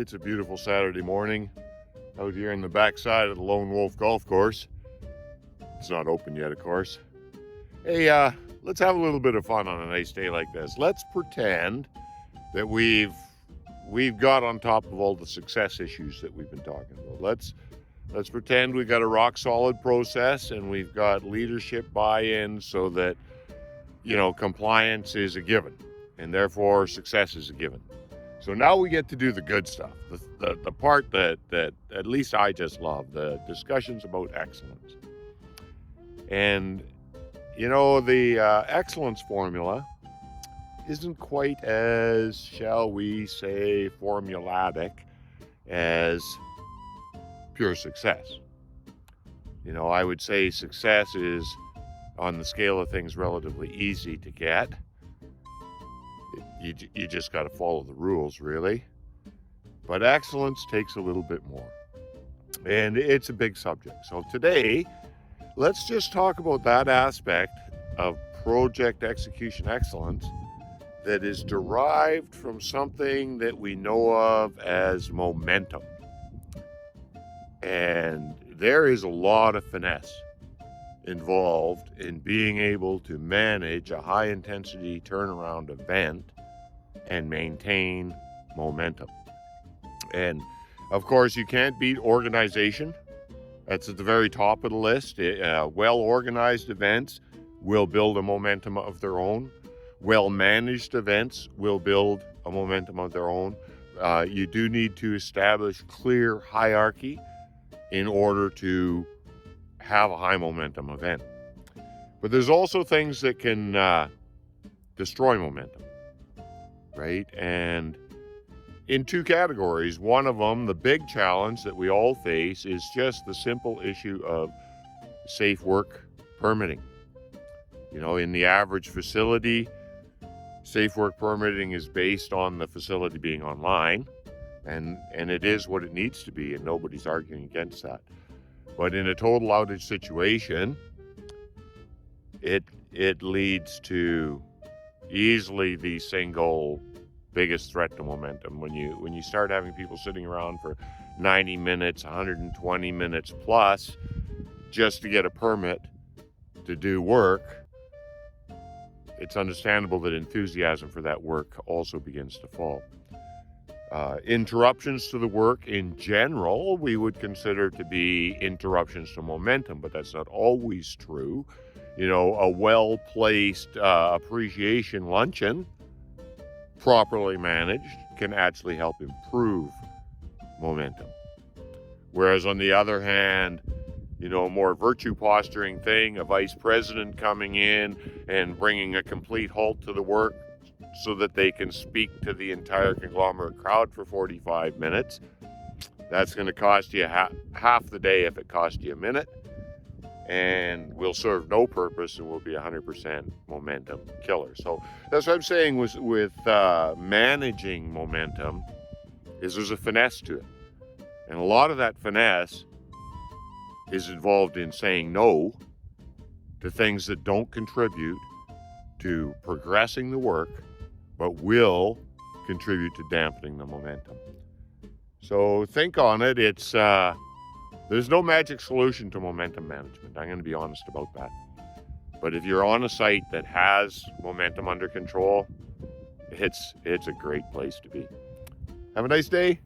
It's a beautiful Saturday morning out here in the backside of the Lone Wolf Golf Course. It's not open yet, of course. Hey, let's have a little bit of fun on a nice day like this. Let's pretend that we've got on top of all the success issues that we've been talking about. Let's pretend we've got a rock solid process and we've got leadership buy-in so that, compliance is a given and therefore success is a given. So now we get to do the good stuff, the part that at least I just love, the discussions about excellence. And, the excellence formula isn't quite as, shall we say, formulatic as pure success. I would say success is, on the scale of things, relatively easy to get. You just got to follow the rules, really. But excellence takes a little bit more. And it's a big subject. So today, let's just talk about that aspect of project execution excellence that is derived from something that we know of as momentum. And there is a lot of finesse involved in being able to manage a high-intensity turnaround event and maintain momentum. And of course, you can't beat organization. That's at the very top of the list. Well-organized events will build a momentum of their own. Well-managed events will build a momentum of their own. You do need to establish clear hierarchy in order to have a high momentum event. But there's also things that can destroy momentum, right? And in two categories. One of them, the big challenge that we all face, is just the simple issue of safe work permitting. In the average facility, safe work permitting is based on the facility being online, and it is what it needs to be, and nobody's arguing against that. But in a total outage situation, it leads to easily the single biggest threat to momentum. When you start having people sitting around for 90 minutes, 120 minutes plus just to get a permit to do work, it's understandable that enthusiasm for that work also begins to fall. Interruptions to the work in general, we would consider to be interruptions to momentum, but that's not always true. A well-placed appreciation luncheon, properly managed, can actually help improve momentum. Whereas on the other hand, a more virtue posturing thing, a vice president coming in and bringing a complete halt to the work so that they can speak to the entire conglomerate crowd for 45 minutes, that's going to cost you half the day if it costs you a minute, and will serve no purpose and will be 100% momentum killer. So that's what I'm saying with managing momentum, is there's a finesse to it. And a lot of that finesse is involved in saying no to things that don't contribute to progressing the work, but will contribute to dampening the momentum. So think on it. There's no magic solution to momentum management. I'm going to be honest about that. But if you're on a site that has momentum under control, it's a great place to be. Have a nice day.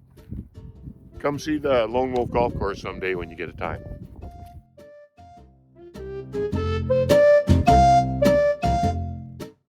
Come see the Lone Wolf Golf Course someday when you get a time.